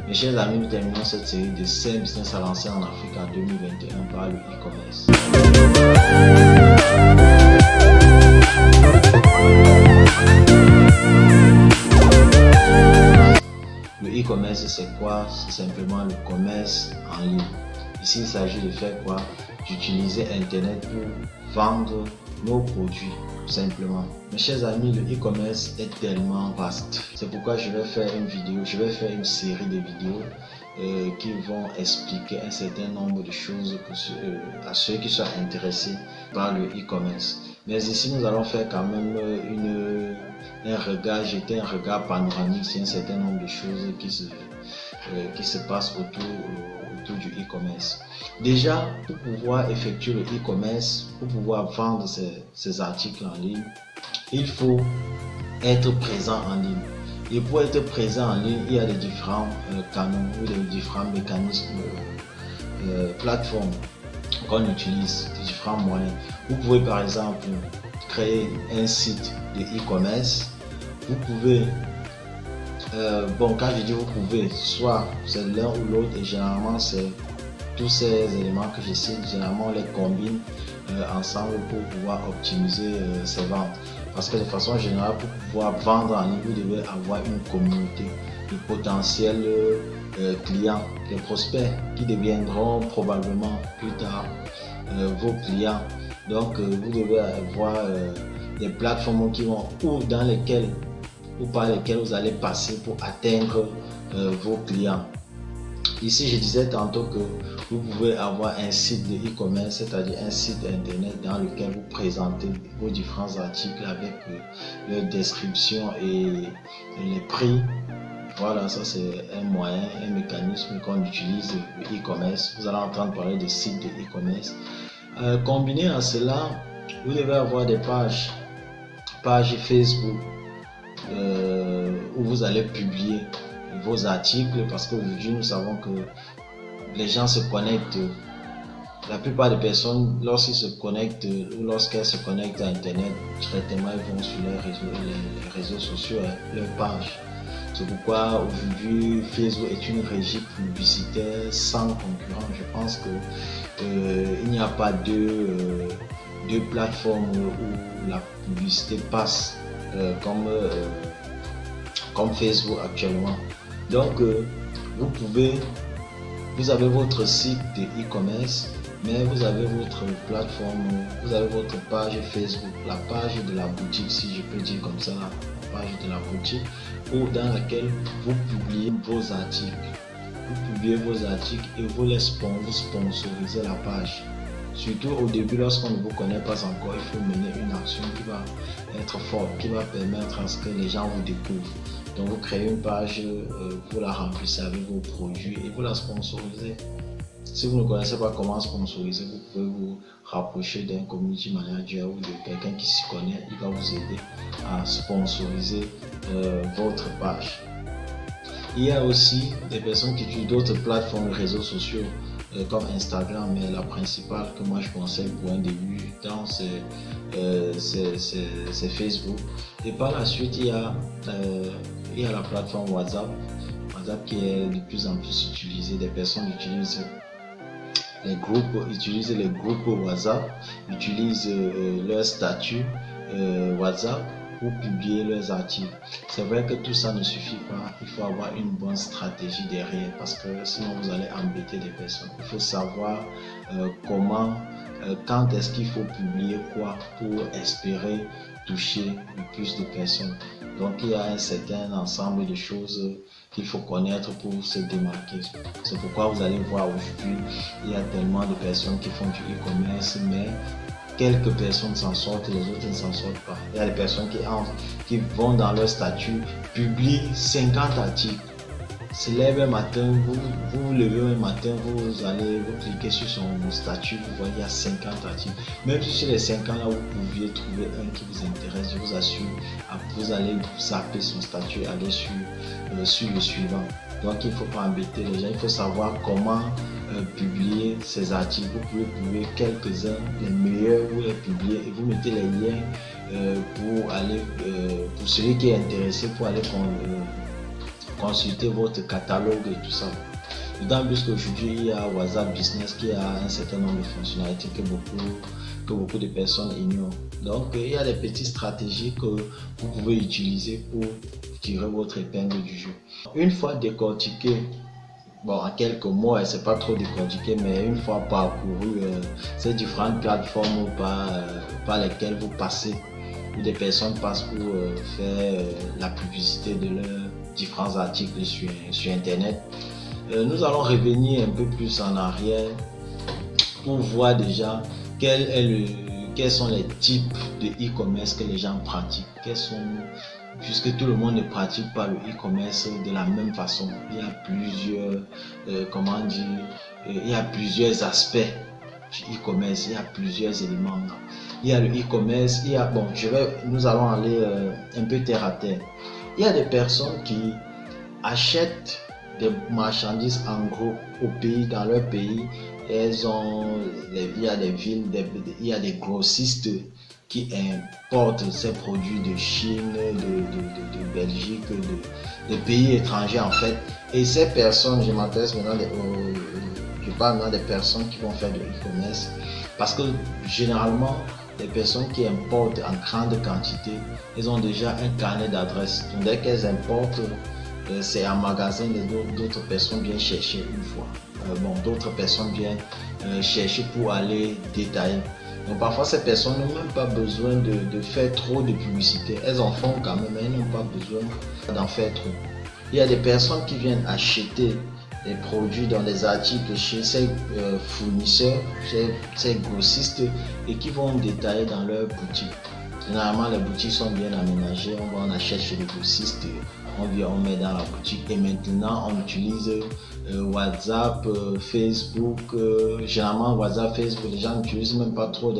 Mes chers amis, nous terminons cette série de 5 business à lancer en Afrique en 2021 par le e-commerce. Le e-commerce, c'est quoi? C'est simplement le commerce en ligne. Ici, il s'agit de faire quoi? D'utiliser Internet pour vendre nos produits, tout simplement. Mes chers amis, le e-commerce est tellement vaste. C'est pourquoi je vais faire une série de vidéos qui vont expliquer un certain nombre de choses pour à ceux qui sont intéressés par le e-commerce. Mais ici, nous allons faire quand même jeter un regard panoramique sur un certain nombre de choses qui se passent autour du e-commerce. Déjà, pour pouvoir effectuer le e-commerce, pour pouvoir vendre ces articles en ligne, il faut être présent en ligne. Et pour être présent en ligne, il y a des différents canaux ou des différents mécanismes, plateformes qu'on utilise, des différents moyens. Vous pouvez par exemple créer un site de e-commerce. Vous pouvez, quand je dis vous pouvez, soit c'est l'un ou l'autre, et généralement c'est tous ces éléments que je cite, généralement on les combine ensemble pour pouvoir optimiser ses ventes. Parce que de façon générale, pour pouvoir vendre en ligne, vous devez avoir une communauté de potentiels clients, des prospects qui deviendront probablement plus tard vos clients. Donc vous devez avoir des plateformes par lesquelles vous allez passer pour atteindre vos clients. Ici, je disais tantôt que vous pouvez avoir un site de e-commerce, c'est-à-dire un site internet dans lequel vous présentez vos différents articles avec leur description et les prix. Voilà, ça c'est un moyen, un mécanisme qu'on utilise le e-commerce. Vous allez entendre parler de sites de e-commerce. Combiné à cela, vous devez avoir des pages Facebook où vous allez publier vos articles, parce qu'aujourd'hui nous savons que les gens se connectent. La plupart des personnes, lorsqu'ils se connectent ou lorsqu'elles se connectent à Internet, directement ils vont sur les réseaux sociaux, leurs pages. C'est pourquoi aujourd'hui Facebook est une régie publicitaire sans concurrent. Je pense que il n'y a pas deux plateformes où la publicité passe comme Facebook actuellement. Donc vous avez votre site de e-commerce, mais vous avez votre plateforme, vous avez votre page Facebook, la page de la boutique, si je peux dire comme ça, la page de la boutique, dans laquelle vous publiez vos articles. Vous publiez vos articles et vous sponsorisez la page. Surtout au début, lorsqu'on ne vous connaît pas encore, il faut mener une action qui va être forte, qui va permettre à ce que les gens vous découvrent. Donc vous créez une page, vous la remplissez avec vos produits et vous la sponsorisez. Si vous ne connaissez pas comment sponsoriser, vous pouvez vous rapprocher d'un community manager ou de quelqu'un qui s'y connaît. Il va vous aider à sponsoriser votre page. Il y a aussi des personnes qui utilisent d'autres plateformes de réseaux sociaux comme Instagram, mais la principale que moi je conseille pour un débutant c'est Facebook. Et par la suite il y a la plateforme WhatsApp qui est de plus en plus utilisée. Des personnes utilisent les groupes WhatsApp, utilisent leur statut WhatsApp pour publier leurs articles. C'est vrai que tout ça ne suffit pas, il faut avoir une bonne stratégie derrière, parce que sinon vous allez embêter des personnes. Il faut savoir quand est-ce qu'il faut publier quoi pour espérer toucher le plus de personnes. Donc il y a un certain ensemble de choses qu'il faut connaître pour se démarquer. C'est pourquoi vous allez voir aujourd'hui, il y a tellement de personnes qui font du e-commerce, mais quelques personnes s'en sortent, les autres ne s'en sortent pas. Il y a des personnes qui vont dans leur statut, publient 50 articles. Se lève un matin, vous levez un matin, vous cliquez sur son statut, vous voyez il y a 50 articles. Même si sur les 50 là, vous pouviez trouver un qui vous intéresse, je vous assure, vous allez zapper son statut, aller sur le suivant. Donc il ne faut pas embêter les gens, il faut savoir comment publier ces articles. Vous pouvez publier quelques-uns, les meilleurs, vous les publiez et vous mettez les liens pour celui qui est intéressé pour aller consulter votre catalogue et tout ça. D'autant plus qu'aujourd'hui, il y a WhatsApp Business qui a un certain nombre de fonctionnalités que beaucoup de personnes ignorent. Donc, il y a des petites stratégies que vous pouvez utiliser pour tirer votre épingle du jeu. Une fois décortiqué, bon, en quelques mots, c'est pas trop décortiqué, mais une fois parcouru ces différentes plateformes par lesquelles vous passez, où des personnes passent pour faire la publicité de leurs différents articles sur Internet, nous allons revenir un peu plus en arrière pour voir déjà quels sont les types de e-commerce que les gens pratiquent. Puisque tout le monde ne pratique pas le e-commerce de la même façon. Il y a il y a plusieurs aspects du e-commerce, il y a plusieurs éléments. Il y a le e-commerce, nous allons aller un peu terre à terre. Il y a des personnes qui achètent des marchandises en gros dans leur pays. Il y a des villes, il y a des grossistes qui importent ces produits de Chine, de Belgique, de pays étrangers en fait. Et ces personnes, je parle maintenant des personnes qui vont faire de e-commerce, parce que généralement, les personnes qui importent en grande quantité, elles ont déjà un carnet d'adresses. Dès qu'elles importent, c'est un magasin, d'autres personnes viennent chercher une fois. D'autres personnes viennent chercher pour aller détailler. Donc parfois ces personnes n'ont même pas besoin de faire trop de publicité. Elles en font quand même, mais elles n'ont pas besoin d'en faire trop. Il y a des personnes qui viennent acheter des produits dans des articles chez ces fournisseurs, chez ces grossistes, et qui vont détailler dans leur boutique. Généralement les boutiques sont bien aménagées, on achète chez les grossistes, on met dans la boutique, et maintenant on utilise WhatsApp, Facebook. Généralement WhatsApp, Facebook, les gens n'utilisent même pas trop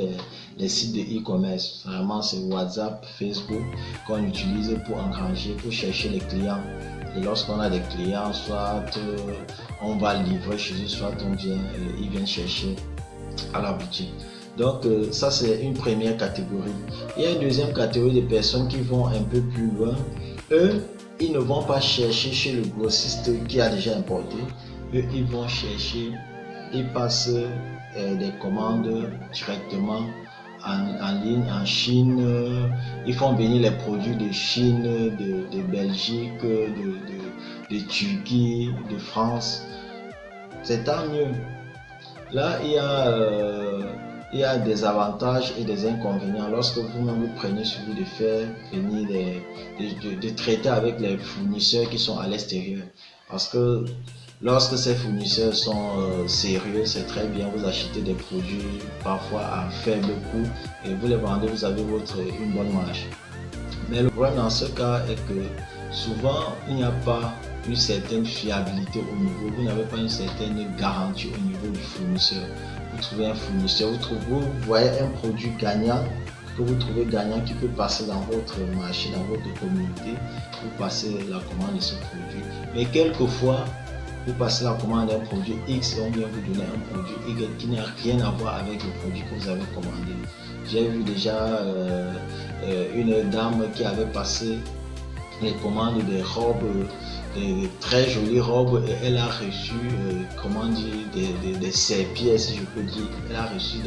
les sites de e-commerce. Vraiment c'est WhatsApp, Facebook qu'on utilise pour engranger, pour chercher les clients. Et lorsqu'on a des clients, soit on va livrer chez eux, soit ils viennent chercher à la boutique. Donc ça c'est une première catégorie. Il y a une deuxième catégorie de personnes qui vont un peu plus loin. Eux, ils ne vont pas chercher chez le grossiste qui a déjà importé. Eux, ils vont chercher, ils passent des commandes directement en ligne, en Chine. Ils font venir les produits de Chine, de Belgique, de Turquie, de France. C'est tant mieux. Là, il y a des avantages et des inconvénients lorsque vous-même vous prenez sur vous de faire venir de traiter avec les fournisseurs qui sont à l'extérieur. Parce que lorsque ces fournisseurs sont sérieux, c'est très bien, vous achetez des produits parfois à faible coût et vous les vendez, vous avez une bonne marge. Mais le problème dans ce cas est que souvent il n'y a pas une certaine fiabilité au niveau, vous n'avez pas une certaine garantie au niveau du fournisseur. Vous trouvez un fournisseur, vous voyez un produit gagnant, que vous trouvez gagnant qui peut passer dans votre marché, dans votre communauté, vous passez la commande de ce produit. Mais quelquefois, vous passez la commande d'un produit X et on vient vous donner un produit Y qui n'a rien à voir avec le produit que vous avez commandé. J'ai vu déjà une dame qui avait passé les commandes des robes, des très jolies robes, et elle a reçu des serpillères, si je peux dire. Elle a reçu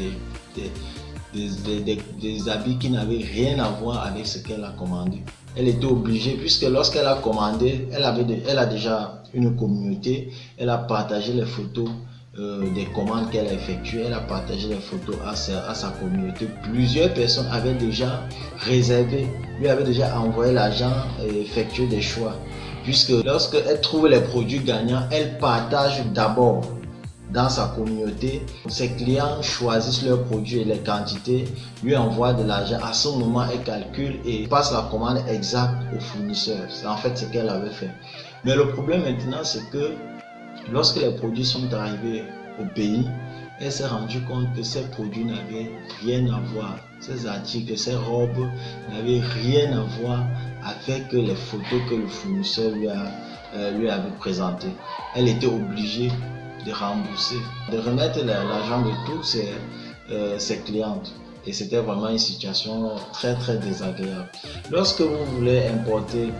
des habits qui n'avaient rien à voir avec ce qu'elle a commandé. Elle était obligée, puisque lorsqu'elle a commandé, elle a déjà une communauté, elle a partagé les photos des commandes qu'elle a effectuées, elle a partagé les photos à sa communauté. Plusieurs personnes avaient déjà réservé, lui avaient déjà envoyé l'argent et effectué des choix. Puisque lorsqu'elle trouve les produits gagnants, elle partage d'abord dans sa communauté. Ses clients choisissent leurs produits et les quantités, lui envoient de l'argent. À ce moment, elle calcule et passe la commande exacte au fournisseur. C'est en fait ce qu'elle avait fait. Mais le problème maintenant, c'est que lorsque les produits sont arrivés au pays, elle s'est rendue compte que ces produits n'avaient rien à voir. Ces articles, ces robes n'avaient rien à voir avec les photos que le fournisseur lui avait présentées. Elle était obligée de rembourser, de remettre l'argent de tous ses clientes. Et c'était vraiment une situation très très désagréable. Lorsque vous voulez importer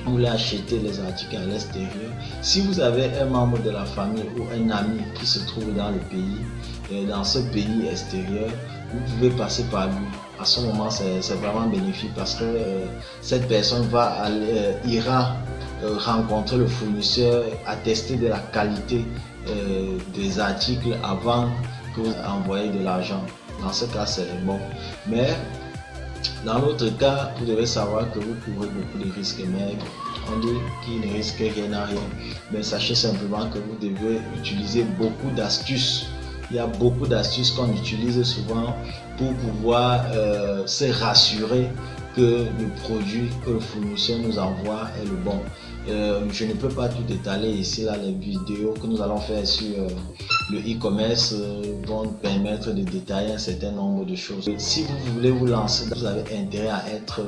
vous voulez acheter les articles à l'extérieur, si vous avez un membre de la famille ou un ami qui se trouve dans le pays, dans ce pays extérieur, vous pouvez passer par lui. À ce moment, c'est vraiment bénéfique parce que cette personne ira rencontrer le fournisseur, attester de la qualité des articles avant que vous envoyez de l'argent. Dans ce cas, c'est bon. Mais dans l'autre cas, vous devez savoir que vous couvrez beaucoup de risques, mais on dit qu'il ne risque rien à rien. Mais sachez simplement que vous devez utiliser beaucoup d'astuces. Il y a beaucoup d'astuces qu'on utilise souvent pour pouvoir se rassurer que le produit que le fournisseur nous envoie est le bon. Je ne peux pas tout étaler ici, là, les vidéos que nous allons faire sur le e-commerce vont nous permettre de détailler un certain nombre de choses. Si vous voulez vous lancer, vous avez intérêt à être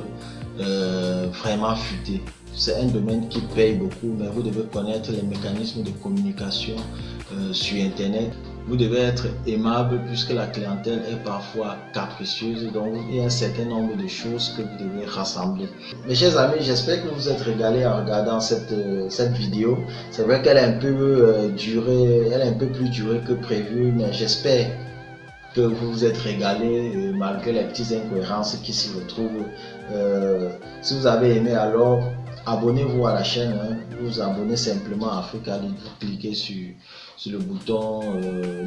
vraiment futé. C'est un domaine qui paye beaucoup, mais vous devez connaître les mécanismes de communication sur Internet. Vous devez être aimable puisque la clientèle est parfois capricieuse, donc il y a un certain nombre de choses que vous devez rassembler. Mes chers amis, j'espère que vous vous êtes régalés en regardant cette vidéo. C'est vrai qu'elle est un peu durée, elle est un peu plus durée que prévu, mais j'espère que vous vous êtes régalés malgré les petites incohérences qui s'y retrouvent. Si vous avez aimé, alors abonnez-vous à la chaîne, hein. Vous abonnez simplement à Africa Lead, vous cliquez sur le bouton,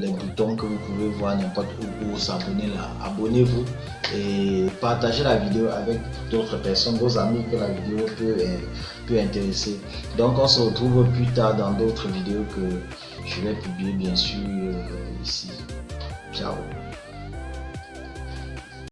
les boutons que vous pouvez voir n'importe où pour s'abonner là. Abonnez-vous et partagez la vidéo avec d'autres personnes, vos amis que la vidéo peut intéresser. Donc on se retrouve plus tard dans d'autres vidéos que je vais publier bien sûr ici. Ciao.